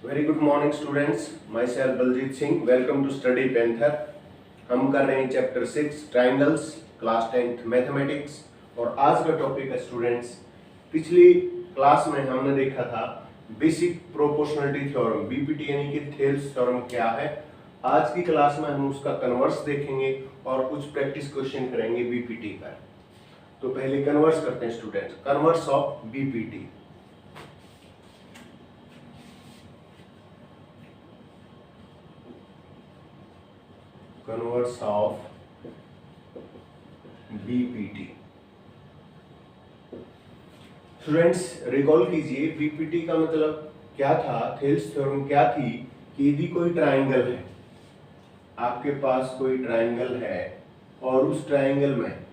Very good morning students, myself Baljeet Singh. Welcome to Study Panther. हम कर रहे हैं chapter 6 triangles, class 10th mathematics. और आज का टॉपिक है स्टूडेंट्स, पिछली क्लास में हमने देखा था बेसिक प्रोपोर्शनलिटी थ्योरम, बीपीटी यानी कि थेल्स थ्योरम क्या है। आज की क्लास में हम उसका कन्वर्स देखेंगे और कुछ प्रैक्टिस क्वेश्चन करेंगे बीपीटी पर। तो पहले कन्वर्स करते हैं students, converse of BPT. Converse of BPT. Students recall कीजिए, बीपीटी का मतलब क्या था, थेल्स थ्योरम क्या थी कि यदि कोई ट्राइंगल है, आपके पास कोई ट्राइंगल है और उस ट्राइंगल में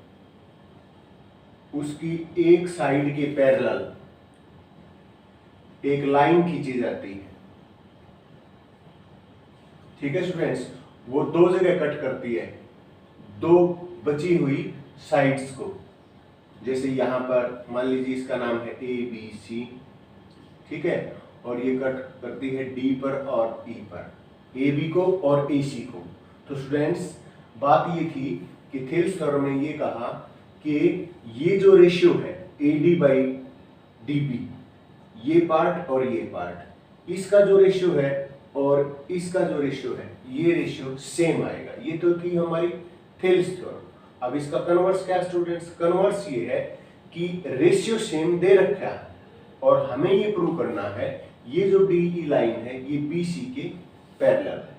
उसकी एक साइड के पैरेलल एक लाइन खींची जाती है। ठीक है स्टूडेंट्स, वो दो जगह कट करती है दो बची हुई साइड्स को। जैसे यहां पर मान लीजिए इसका नाम है ए बी सी, ठीक है, और ये कट करती है डी पर और ई पर, ए बी को और ए सी को। तो स्टूडेंट्स बात ये थी कि थेल्स थ्योरम ने ये कहा कि ये जो रेशियो है A D by D B, ये पार्ट और ये पार्ट, इसका जो रेशियो है और इसका जो रेशियो है, ये रेशियो सेम आएगा। ये तो थी हमारी थेल्स थ्योरम। अब इसका कन्वर्स क्या है स्टूडेंट्स? कन्वर्स ये है कि रेशियो सेम दे रखा है और हमें ये प्रूव करना है ये जो डी लाइन है ये बी सी के पैरेलल है।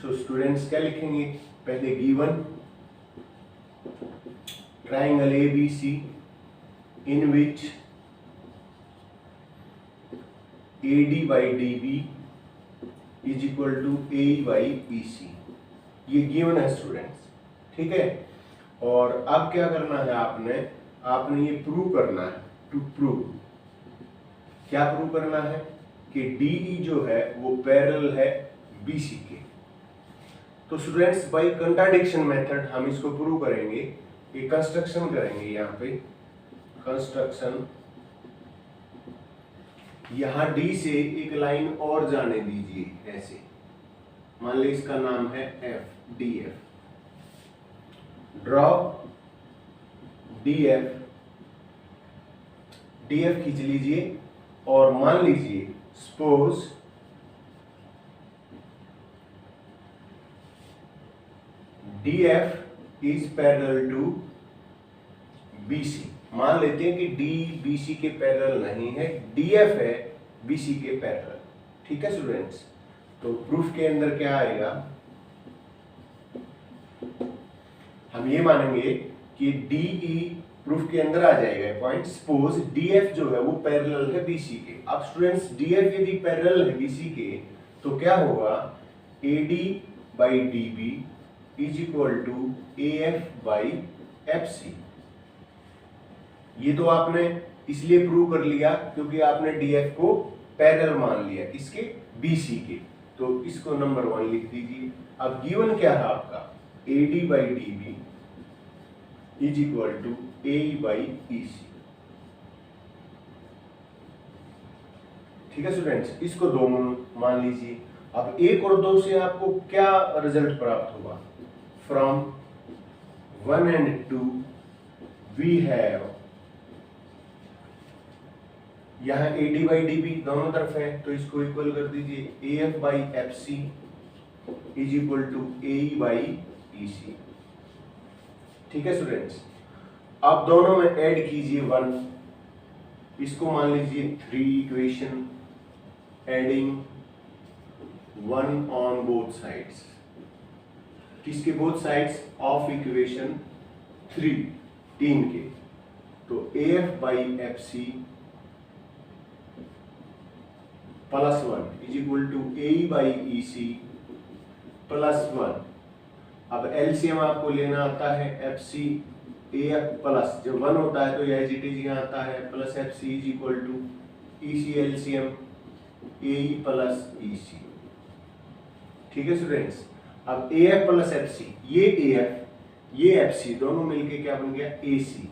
सो स्टूडेंट्स क्या लिखेंगे? पहले given triangle A B C in which A D by D B is equal to A by B C, ये गिवन है स्टूडेंट्स, ठीक है। और अब क्या करना है आपने ये प्रूव करना है। टू प्रूव, क्या प्रूव करना है कि डीई जो है वो पैरेलल है बीसी के। तो स्टूडेंट्स बाय कंट्राडिक्शन मेथड हम इसको प्रूव करेंगे। ये कंस्ट्रक्शन करेंगे, यहाँ पे कंस्ट्रक्शन, यहां डी से एक लाइन और जाने दीजिए ऐसे, मान ली इसका नाम है F, D F. Draw D F, D F खींच लीजिए और मान लीजिए suppose D F is parallel to B C. मान लेते हैं कि डी बी सी के पैरेलल नहीं है, डी एफ है बी सी के पैरेलल, ठीक है स्टूडेंट्स। तो प्रूफ के अंदर क्या आएगा, हम ये मानेंगे कि डीई प्रूफ के अंदर आ जाएगा पॉइंट। सपोज डीएफ जो है वो पैरेलल है बीसी के। अब स्टूडेंट्स डीएफ यदि पैरेलल है बीसी के तो क्या होगा, AD by DB is equal to AF by FC. ये तो आपने इसलिए प्रूव कर लिया क्योंकि आपने डीएफ को पैरेलल मान लिया किसके, बीसी के। तो इसको नंबर 1 लिख दीजिए। अब गिवन क्या है आपका, AD by DB is equal to A by EC, ठीक है स्टूडेंट्स। इसको 2 मान लीजिए। अब 1 और 2 से आपको क्या रिजल्ट प्राप्त होगा? फ्रॉम 1 and 2 वी हैव, यहाँ A D by D B दोनों तरफ है तो इसको इक्वल कर दीजिए, A F by F C is equal to A by E C, ठीक है स्टूडेंट्स। अब दोनों में ऐड कीजिए 1, इसको मान लीजिए 3 equation, adding 1 on both sides. किसके बोथ साइड्स? ऑफ इक्वेशन 3 के। तो A F by F C plus 1 is equal to A by E C plus 1। अब एलसीएम आपको लेना आता है F C A F plus, जब 1 होता है तो यह एज इट इज यहाँ आता है plus F C is equal to E C LCM A plus E C, ठीक है स्टूडेंट्स। अब A F plus F C, ये ए एफ ये एफ सी दोनों मिलके क्या बन गया, A C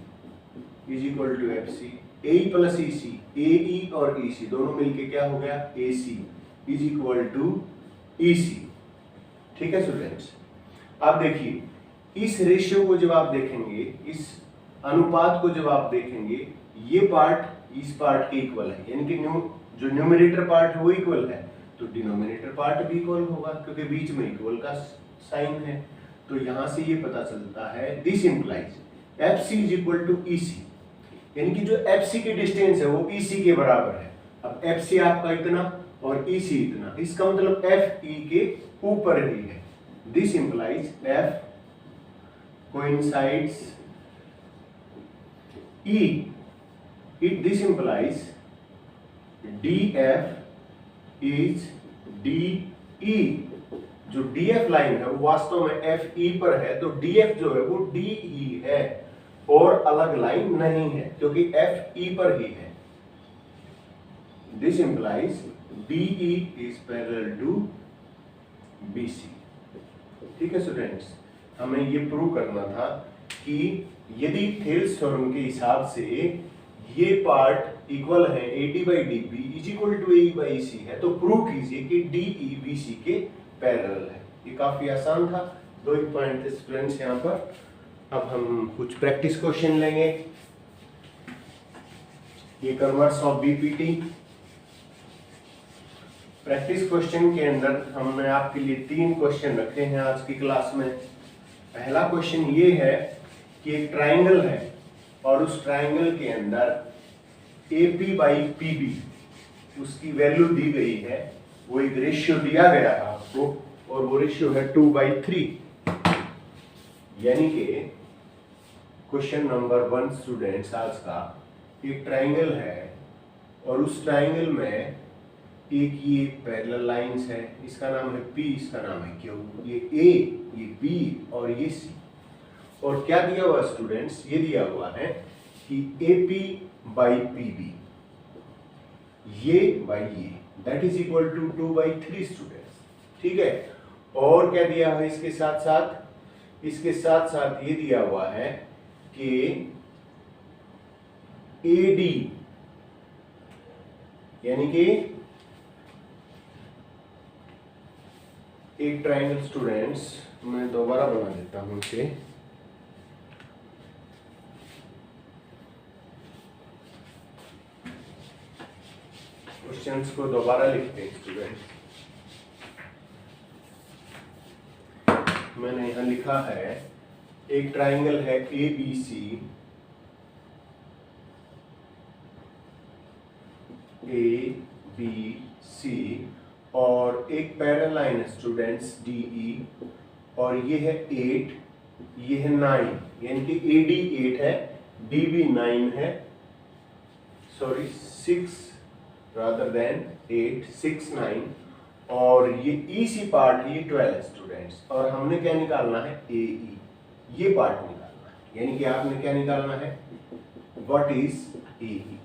is equal to F C, A plus E C, A E और ई सी दोनों मिलके क्या हो गया, A C. Is equal to EC। ठीक है स्टूडेंट्स, अब देखिए इस रेशियो को जब आप देखेंगे, इस अनुपात को जब आप देखेंगे, ये पार्ट इस पार्ट के इक्वल है, यानी कि जो न्यूमरेटर पार्ट है वो इक्वल है, तो डिनोमिनेटर पार्ट भी इक्वल होगा क्योंकि बीच में इक्वल का साइन है। तो यहां से ये पता चलता है this implies FC is equal to EC, यानी कि जो FC की डिस्टेंस है वो EC के बराबर है। अब FC आपका इतना और EC इतना, इसका मतलब FE के ऊपर ही है। This implies F coincides E, this implies DF is DE। जो DF लाइन है वो वास्तव में FE पर है, तो DF जो है वो DE है और अलग लाइन नहीं है क्योंकि FE पर ही है। This implies DE is parallel to BC। ठीक है स्टूडेंट्स, हमें ये प्रूव करना था कि यदि थेल्स थ्योरम के हिसाब से ये पार्ट इक्वल है AD/DB is equal to AE by EC है, तो प्रूव कीजिए कि DE BC के पैरेलल है। ये काफी आसान था, 2 पॉइंट स्टूडेंट्स यहाँ पर। अब हम कुछ प्रैक्टिस क्वेश्चन लेंगे। ये converse of BPT practice question के अंदर हमने आपके लिए 3 क्वेश्चन रखे हैं आज की क्लास में। पहला क्वेश्चन ये है कि एक ट्राइंगल है और उस ट्राइंगल के अंदर AP/PB उसकी वैल्यू दी गई है, वो एक रेशियो दिया गया है आपको और वो रेशियो है 2/3। यानी कि क्वेश्चन नंबर 1 स्टूडेंट्स आज का, एक ट्राइंगल है और उस ट्राइंगल में एक ये पैरेलल लाइंस है, इसका नाम है P, इसका नाम है Q, ये A, ये B और ये C। और क्या दिया हुआ स्टूडेंट्स, ये दिया हुआ है कि AP/PB ये बाई ये that is equal to 2/3 students. ठीक है, और क्या दिया है इसके साथ साथ, इसके साथ साथ ये दिया हुआ है कि AD यानी कि एक ट्राइंगल स्टूडेंट्स, मैं दोबारा बना देता हूं इसे। क्वेश्चंस को दोबारा लिखते हैं स्टूडेंट्स। मैंने यहां लिखा है एक ट्राइंगल है ABC, ABC और एक पैरेलल लाइन है स्टूडेंट्स DE, और ये है 8, ये है 9, यानी कि AD 8 है, DB 9 है, सॉरी 6 rather than 8, 6, 9, और ये EC पार्ट ये 12 है स्टूडेंट्स। और हमने क्या निकालना है, AE, ये पार्ट निकालना है, यानी कि आपने क्या निकालना है, what is AE।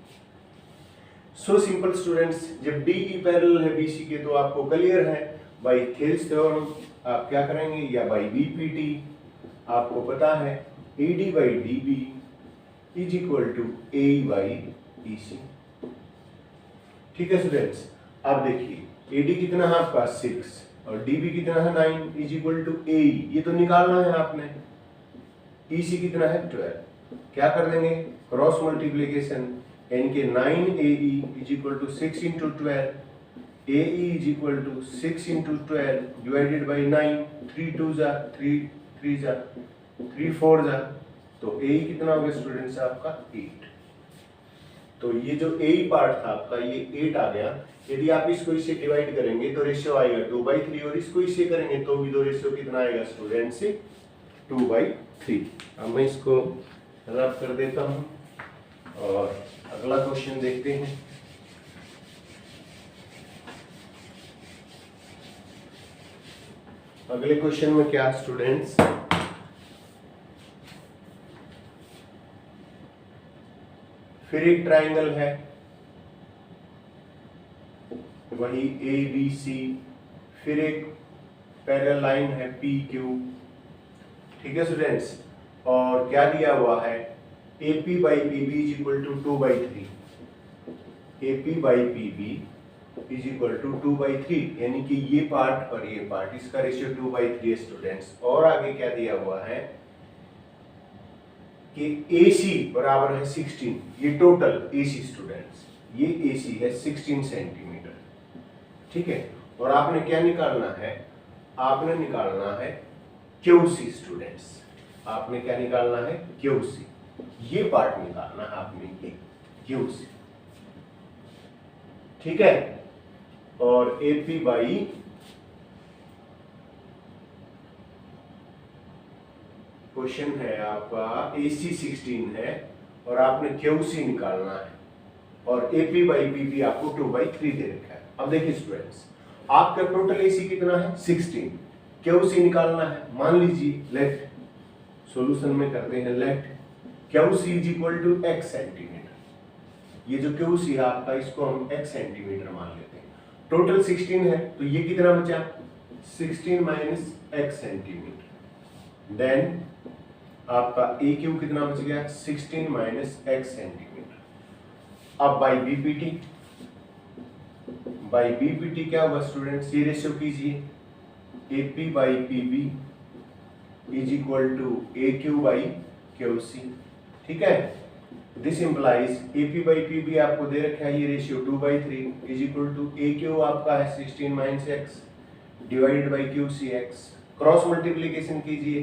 So simple students, जब DE पैरेलल है BC के तो आपको क्लियर है, बाई थेल्स थ्योरम आप क्या करेंगे, या बाई BPT आपको पता है AD/DB is equal to AE/EC। ठीक है स्टूडेंट्स, अब देखिए AD कितना है आपका 6 और DB कितना है 9 इज इक्वल टू AE, ये तो निकालना है आपने। EC कितना है 12, क्या कर देंगे, क्रॉस मल्टीप्लीकेशन, यानी कि 9AE is equal to 6 into 12, AE is equal to 6 into 12 divided by 9, 3 2 जा 3 3 जा 3 4 जा, तो AE कितना हो गया स्टूडेंट्स आपका 8। तो ये जो AE पार्ट था आपका ये 8 आ गया। यदि आप इसको इससे डिवाइड करेंगे तो रेशियो आएगा 2/3, और इसको इससे करेंगे तो भी तो रेशियो कितना आएगा स्टूडेंट से 2/3। अब मैं इसको रब कर देता हूँ और अगला क्वेश्चन देखते हैं। अगले क्वेश्चन में क्या स्टूडेंट्स, फिर एक ट्राइंगल है, वही ABC, फिर एक पैरेलल लाइन है PQ। ठीक है स्टूडेंट्स, और क्या दिया हुआ है, AP/PB is equal to 2/3, AP/PB is equal to 2/3, यानी कि ये पार्ट और ये पार्ट, इसका रेशियो 2/3 स्टूडेंट्स। और आगे क्या दिया हुआ है कि AC बराबर है 16, ये टोटल AC स्टूडेंट्स, ये AC है 16 सेंटीमीटर, ठीक है। और आपने क्या निकालना है, आपने निकालना है QC स्टूडेंट्स, आपने क्या निकालना है QC, ये पार्ट निकालना है आपने, ये QC, ठीक है। और AP बाई क्वेश्चन है आपका AC 16 है और आपने QC निकालना है, और AP बाई PP आपको 2/3 दे रखा है। अब देखिए स्टूडेंट्स, आपका टोटल AC कितना है 16, QC निकालना है। मान लीजिए लेट सॉल्यूशन में करते हैं, let QC is equal to x centimetre, ये जो QC है आपका, इसको हम x सेंटीमीटर मान लेते हैं। टोटल 16 है तो ये कितना बचा 16 माइनस x सेंटीमीटर, देन आपका AQ कितना बच गया 16 माइनस x सेंटीमीटर। अब बाई BPT, बाई BPT क्या होगा स्टूडेंट्स, ये रेशियो कीजिए, AP by PB is equal to AQ by QC, ठीक है। This implies AP by PB आपको दे रखा है ये ratio 2/3 is equal to AQ आपका है 16 minus x divided by QC x। Cross multiplication कीजिए,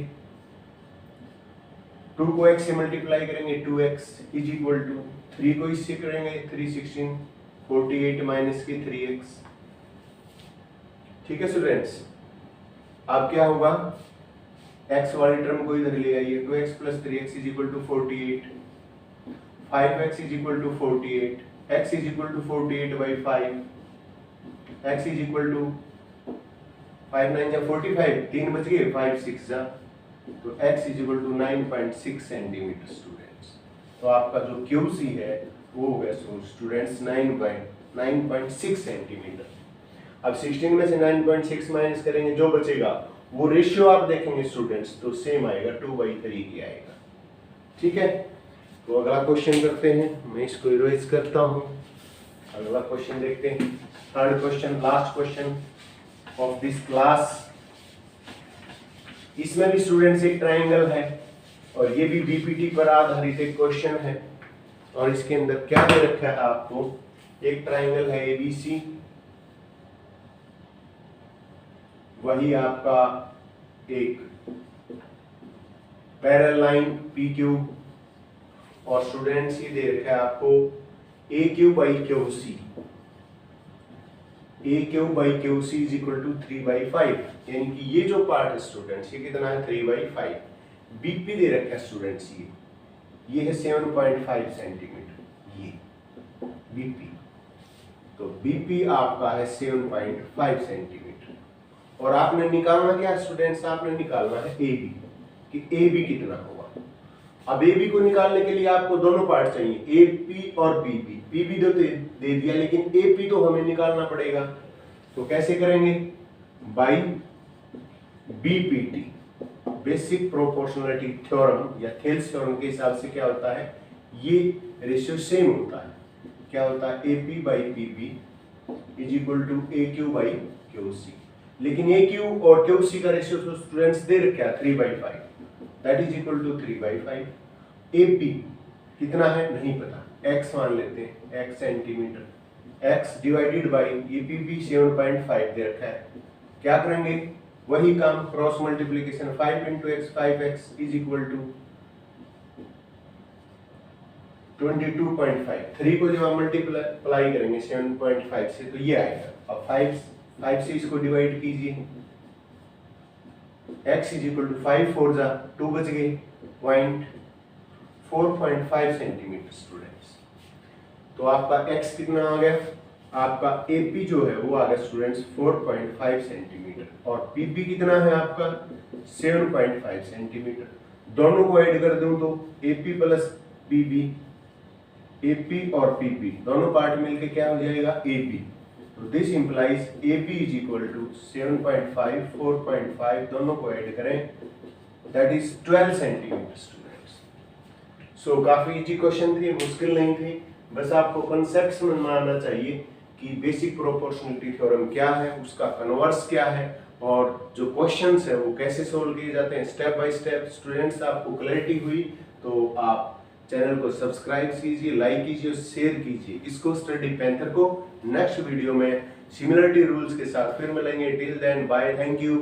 2 को x से मल्टीप्लाई करेंगे 2x इज इक्वल टू 3 को इससे करेंगे 3 16 48 माइनस के 3x, ठीक है स्टूडेंट्स। अब क्या होगा, x वाली टर्म को इधर ले आइए, 2x plus 3x is equal to 48, 5x is equal to 48, x is equal to 48 by 5, x is equal to 5 9 जा 45, 3 बच गए, 5 6 जा, तो x is equal to 9.6 centimetre students. तो आपका जो QC है वो हो गया स्टूडेंट्स 9.6 सेंटीमीटर। अब 16 में से 9.6 माइनस करेंगे, जो बचेगा वो रेशियो आप देखेंगे स्टूडेंट्स तो सेम आएगा, 2/3 ही आएगा, ठीक है। तो अगला क्वेश्चन करते हैं, मैं इसको इरेज करता हूं। अगला क्वेश्चन देखते हैं, third question, last question of this class. इसमें भी स्टूडेंट्स एक ट्राइंगल है और ये भी BPT पर आधारित एक क्वेश्चन है, और इसके अंदर क्या दे रखा है आपको, एक ट्राइंगल है ABC, वही आपका एक पैरेलल लाइन PQ, और स्टूडेंट्स ये दे रखा है आपको AQ by QC, AQ by QC is equal to 3/5, यानी कि ये जो पार्ट है स्टूडेंट्स ये कितना है 3/5। BP दे रखा है स्टूडेंट्स, ये है 7.5 सेंटीमीटर, ये BP, तो BP आपका है 7.5 सेंटीमीटर। और आपने निकालना क्या स्टूडेंट्स, आपने निकालना है AB, कि AB कितना होगा। अब AB को निकालने के लिए आपको दोनों पार्ट चाहिए, AP और BB। PB तो दे दिया, लेकिन AP तो हमें निकालना पड़ेगा, तो कैसे करेंगे, by BPT, basic proportionality theorem या थेल्स थ्योरम के हिसाब से क्या होता है, ये रेशियो सेम होता है, क्या होता है AP by PB is equal to AQ by QC। लेकिन AQ और QC का रेशियो तो स्टूडेंट्स दे रखा है 3/5, that is equal to 3/5। AP कितना है नहीं पता, x मान लेते हैं, x centimetre, x divided by APB 7.5 दे रखा है। क्या करेंगे, वही काम, cross multiplication, 5 into x 5x is equal to 22.5। 3 को जब आप मल्टीप्लाई करेंगे 7.5 से तो ये आएगा। अब 5 से इसको डिवाइड कीजिए, x इज इक्वल टू 5 4 जा 2 बच गए, पॉइंट 4.5 सेंटीमीटर स्टूडेंट्स। तो आपका x कितना आ गया, आपका AP जो है वो आ गया स्टूडेंट्स 4.5 सेंटीमीटर, और PP कितना है आपका 7.5 सेंटीमीटर। दोनों को ऐड कर दूं तो AP प्लस PB, AP और PP दोनों पार्ट मिलके क्या हो जाएगा AB। तो this implies AB is equal to 7.5 4.5 दोनों को ऐड करें, that is 12 centimetre students. So काफी इजी क्वेश्चन थी, मुश्किल नहीं थी, बस आपको कॉन्सेप्ट समझ में आना चाहिए कि बेसिक प्रोपोर्शनलिटी थ्योरम क्या है, उसका कन्वर्स क्या है और जो क्वेश्चंस है वो कैसे सोल्व किए जाते हैं स्टेप बाय स्टेप। स्टूडेंट्स, आपको क्लैरिटी हुई तो आप चैनल को सब्सक्राइब कीजिए, लाइक कीजिए और शेयर कीजिए इसको स्टडी पैंथर को। नेक्स्ट वीडियो में सिमिलरिटी रूल्स के साथ फिर मिलेंगे। Till then bye, thank you.